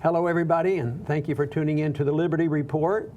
Hello, everybody, and thank you for tuning in to the Liberty Report.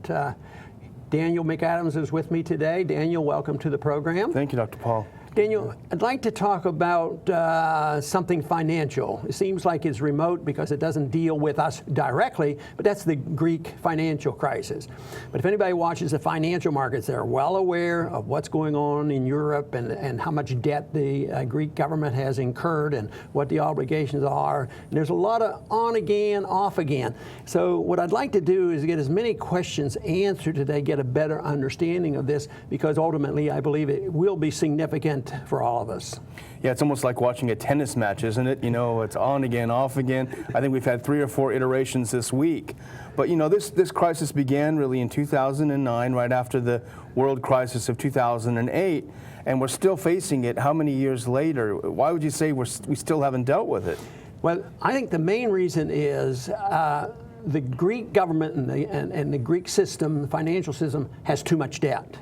Daniel McAdams is with me today. Daniel, welcome to the program. Thank you, Dr. Paul. Daniel, I'd like to talk about something financial. It seems like it's remote because it doesn't deal with us directly, but that's the Greek financial crisis. But if anybody watches the financial markets, they're well aware of what's going on in Europe and how much debt the Greek government has incurred and what the obligations are. And there's a lot of on again, off again. So what I'd like to do is get as many questions answered today, get a better understanding of this, because ultimately I believe it will be significant for all of us. Yeah, it's almost like watching a tennis match, isn't it? You know, it's on again, off again. I think we've had 3 or 4 iterations this week. But you know, this crisis began really in 2009, right after the world crisis of 2008, and we're still facing it. How many years later? Why would you say we still haven't dealt with it? Well, I think the main reason is the Greek government and the Greek system, the financial system, has too much debt.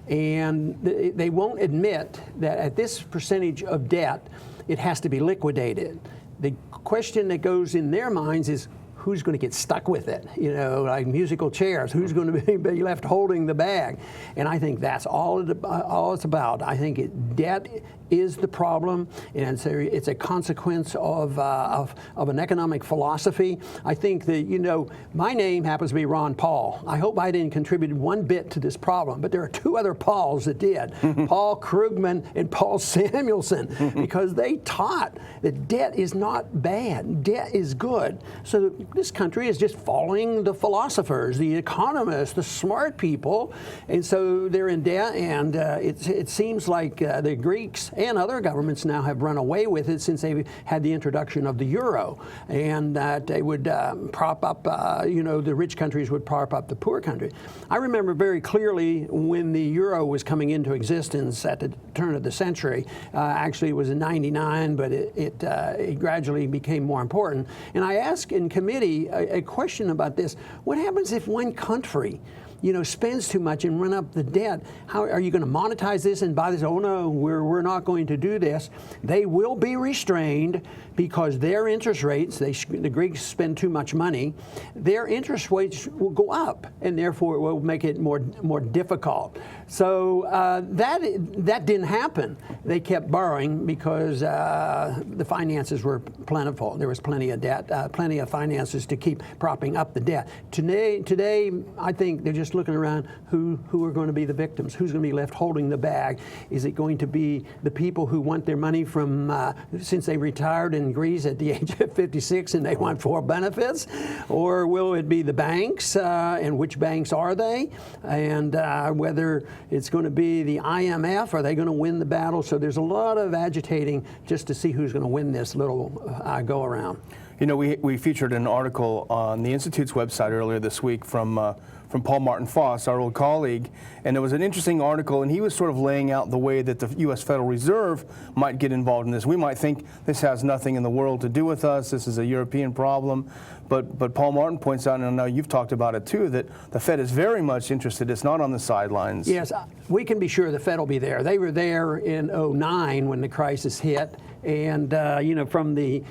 And they won't admit that at this percentage of debt, it has to be liquidated. The question that goes in their minds is, who's going to get stuck with it? You know, like musical chairs, who's going to be left holding the bag? And I think that's all it's about. I think debt is the problem, and it's a consequence of an economic philosophy. I think that, you know, my name happens to be Ron Paul. I hope I didn't contribute one bit to this problem, but there are 2 other Pauls that did, Paul Krugman and Paul Samuelson, because they taught that debt is not bad, debt is good. So this country is just following the philosophers, the economists, the smart people, and so they're in debt, and it seems like the Greeks and other governments now have run away with it since they had the introduction of the euro, and that they would prop up, you know, the rich countries would prop up the poor country. I remember very clearly when the euro was coming into existence at the turn of the century. Actually, it was in '99, but it gradually became more important. And I asked in committee a question about this. What happens if one country, you know, spends too much and run up the debt? How are you going to monetize this and buy this? Oh no, we're not going to do this. They will be restrained because their interest rates, the Greeks spend too much money, their interest rates will go up, and therefore it will make it more difficult. So that didn't happen. They kept borrowing because the finances were plentiful. There was plenty of debt, plenty of finances to keep propping up the debt. Today, I think they're just looking around who are going to be the victims, who's going to be left holding the bag. Is it going to be the people who want their money from since they retired in Greece at the age of 56 and they want full benefits? Or will it be the banks, and which banks are they? And whether it's going to be the IMF, are they going to win the battle? So there's a lot of agitating just to see who's going to win this little go-around. You know, we featured an article on the Institute's website earlier this week from Paul Martin Foss, our old colleague, and it was an interesting article, and he was sort of laying out the way that the U.S. Federal Reserve might get involved in this. We might think this has nothing in the world to do with us, this is a European problem, but Paul Martin points out, and I know you've talked about it too, that the Fed is very much interested. It's not on the sidelines. Yes, we can be sure the Fed will be there. They were there in '09 when the crisis hit, and you know, from the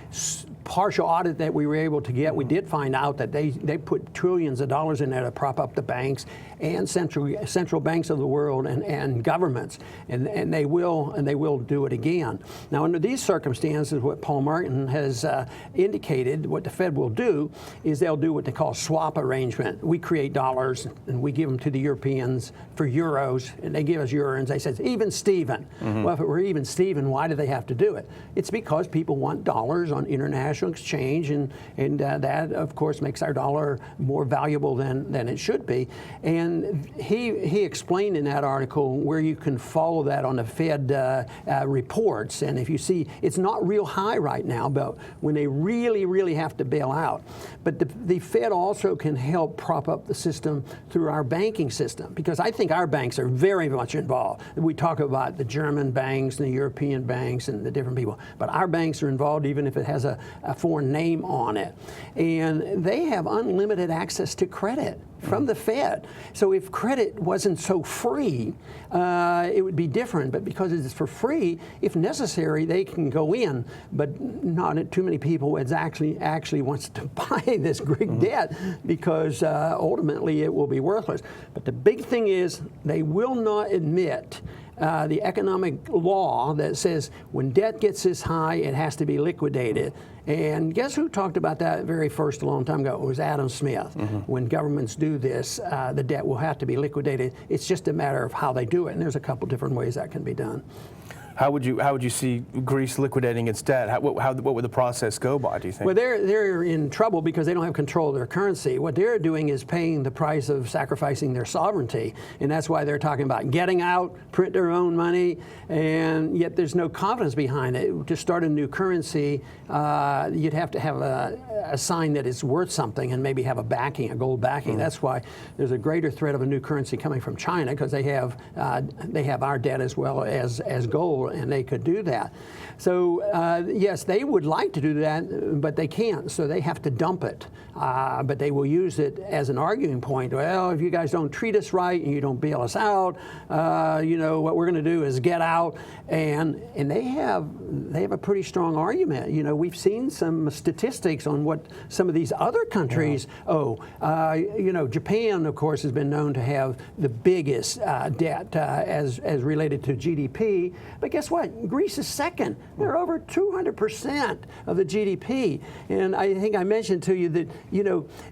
partial audit that we were able to get, we did find out that they put trillions of dollars in there to prop up the banks and central banks of the world and governments, and they will do it again. Now, under these circumstances, what Paul Martin has indicated, what the Fed will do is they'll do what they call swap arrangement. We create dollars and we give them to the Europeans for euros, and they give us euros. They say, even Steven. Well, if it were even Steven, why do they have to do it? It's because people want dollars on international exchange, and that, of course, makes our dollar more valuable than it should be. And he explained in that article where you can follow that on the Fed reports. And if you see, it's not real high right now, but when they really have to bail out. But the Fed also can help prop up the system through our banking system, because I think our banks are very much involved. We talk about the German banks and the European banks and the different people, but our banks are involved even if it has a a foreign name on it. And they have unlimited access to credit from the Fed. So if credit wasn't so free, it would be different. But because it's for free, if necessary, they can go in. But not too many people actually wants to buy this Greek debt, because ultimately it will be worthless. But the big thing is they will not admit the economic law that says when debt gets this high, it has to be liquidated. And guess who talked about that very first a long time ago? It was Adam Smith. When governments do this, the debt will have to be liquidated. It's just a matter of how they do it, and there's a couple different ways that can be done. How would you see Greece liquidating its debt? What would the process go by, do you think? Well, they're in trouble because they don't have control of their currency. What they're doing is paying the price of sacrificing their sovereignty, and that's why they're talking about getting out, print their own money, and yet there's no confidence behind it. To start a new currency, you'd have to have a sign that it's worth something and maybe have a backing, a gold backing. That's why there's a greater threat of a new currency coming from China, because they have our debt as well as gold, and they could do that. So yes, they would like to do that, but they can't, so they have to dump it. But they will use it as an arguing point. Well, if you guys don't treat us right and you don't bail us out, what we're going to do is get out. And they have a pretty strong argument. We've seen some statistics on what some of these other countries owe. Japan, of course, has been known to have the biggest debt as related to GDP. But guess what? Greece is second. They're over 200% of the GDP. And I think I mentioned to you that,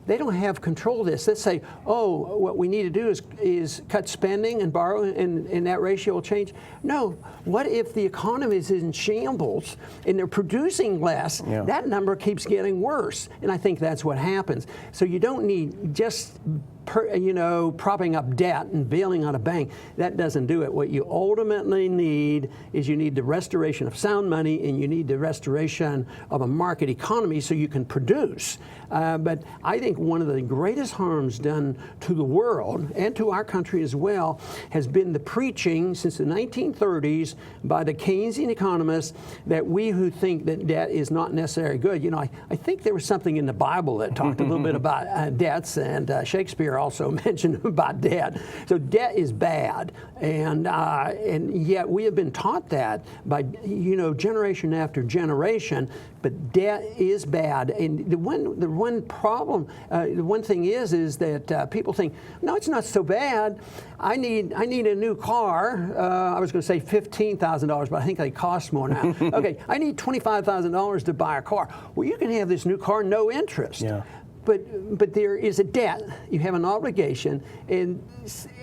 they don't have control of this. Let's say, what we need to do is cut spending and borrow, and that ratio will change. No. What if the economy is in shambles and they're producing less? Yeah. That number keeps getting worse. And I think that's what happens. So you don't need just propping up debt and bailing out a bank. That doesn't do it. What you ultimately need is you need the restoration of sound money, and you need the restoration of a market economy so you can produce. But I think one of the greatest harms done to the world and to our country as well has been the preaching since the 1930s by the Keynesian economists that we who think that debt is not necessarily good. I think there was something in the Bible that talked a little bit about debts, and Shakespeare also mentioned about debt. So debt is bad, and yet we have been taught that by generation after generation. But debt is bad, and the one problem, the one thing is that people think, no, it's not so bad. I need a new car. I was going to say $15,000, but I think they cost more now. Okay, I need $25,000 to buy a car. Well, you can have this new car, no interest. Yeah. But there is a debt. You have an obligation, and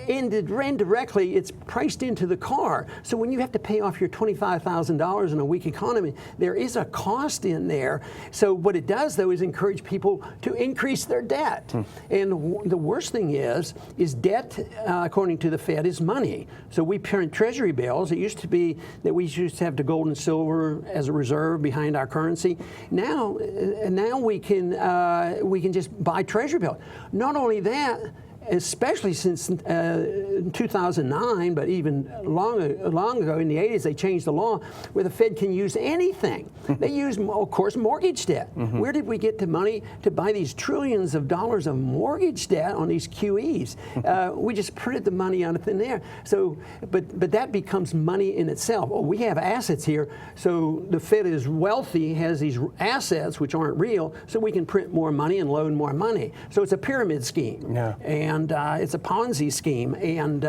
indirectly it's priced into the car. So when you have to pay off your $25,000 in a weak economy, there is a cost in there. So what it does, though, is encourage people to increase their debt. And the worst thing is debt, according to the Fed, is money. So we print treasury bills. It used to be that we used to have the gold and silver as a reserve behind our currency. Now we can just buy treasury bills. Not only that, especially since 2009, but even long ago in the 80s, they changed the law where the Fed can use anything. They use, of course, mortgage debt. Where did we get the money to buy these trillions of dollars of mortgage debt on these QEs? We just printed the money out of thin air. So, but that becomes money in itself. Well, we have assets here, so the Fed is wealthy, has these assets which aren't real, so we can print more money and loan more money. So it's a pyramid scheme. Yeah. And it's a Ponzi scheme, and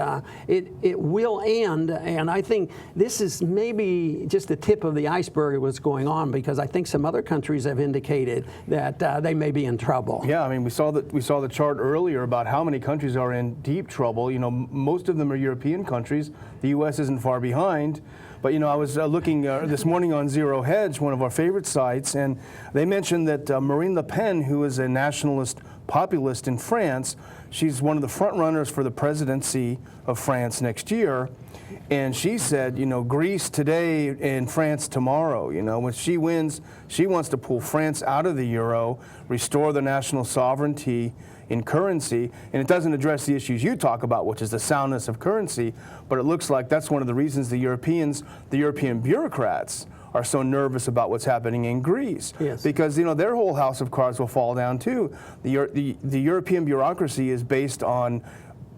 it will end. And I think this is maybe just the tip of the iceberg of what's going on, because I think some other countries have indicated that they may be in trouble. Yeah, I mean, we saw the chart earlier about how many countries are in deep trouble. Most of them are European countries. The U.S. isn't far behind. But I was looking this morning on Zero Hedge, one of our favorite sites, and they mentioned that Marine Le Pen, who is a nationalist populist in France, she's one of the front runners for the presidency of France next year. And she said, Greece today and France tomorrow. When she wins, she wants to pull France out of the euro, restore the national sovereignty in currency. And it doesn't address the issues you talk about, which is the soundness of currency. But it looks like that's one of the reasons the European bureaucrats are so nervous about what's happening in Greece. Yes. Because, their whole house of cards will fall down too. The European bureaucracy is based on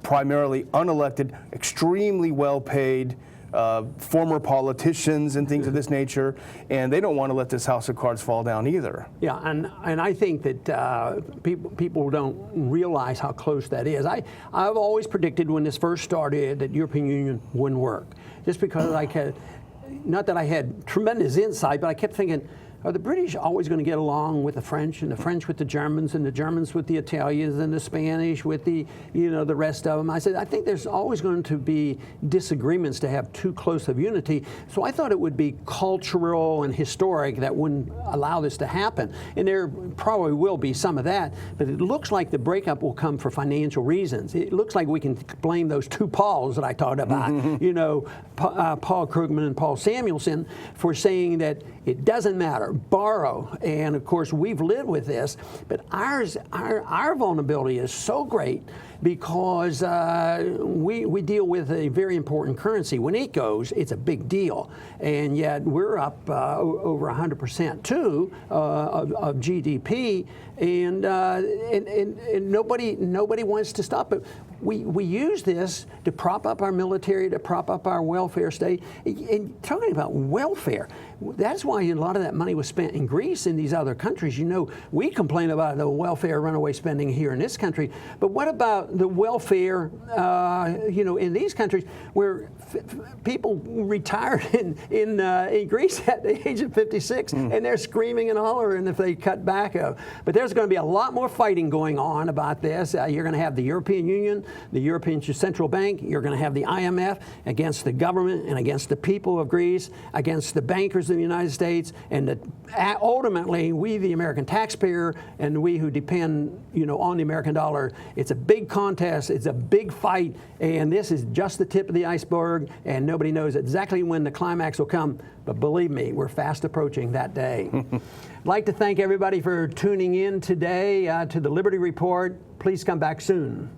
primarily unelected, extremely well-paid former politicians and things of this nature, and they don't want to let this house of cards fall down either. Yeah, and I think that people don't realize how close that is. I've always predicted when this first started that European Union wouldn't work, just because not that I had tremendous insight, but I kept thinking, are the British always going to get along with the French, and the French with the Germans, and the Germans with the Italians, and the Spanish with the rest of them? I said, I think there's always going to be disagreements to have too close of unity. So I thought it would be cultural and historic that wouldn't allow this to happen. And there probably will be some of that, but it looks like the breakup will come for financial reasons. It looks like we can blame those two Pauls that I talked about, Paul Krugman and Paul Samuelson, for saying that it doesn't matter. Borrow, and of course we've lived with this, but our vulnerability is so great because we deal with a very important currency. When it goes, it's a big deal, and yet we're up over 100% too of GDP, and nobody wants to stop it. We use this to prop up our military, to prop up our welfare state. And talking about welfare, that's why a lot of that money was spent in Greece and these other countries. We complain about the welfare runaway spending here in this country, but what about the welfare, in these countries where people retired in Greece at the age of 56, and they're screaming and hollering if they cut back. But there's going to be a lot more fighting going on about this. You're going to have the European Union, the European Central Bank. You're going to have the IMF against the government and against the people of Greece, against the bankers of the United States, and ultimately we, the American taxpayer, and we who depend, on the American dollar. It's a big contest. It's a big fight, and this is just the tip of the iceberg, and nobody knows exactly when the climax will come. But believe me, we're fast approaching that day. I'd like to thank everybody for tuning in today to the Liberty Report. Please come back soon.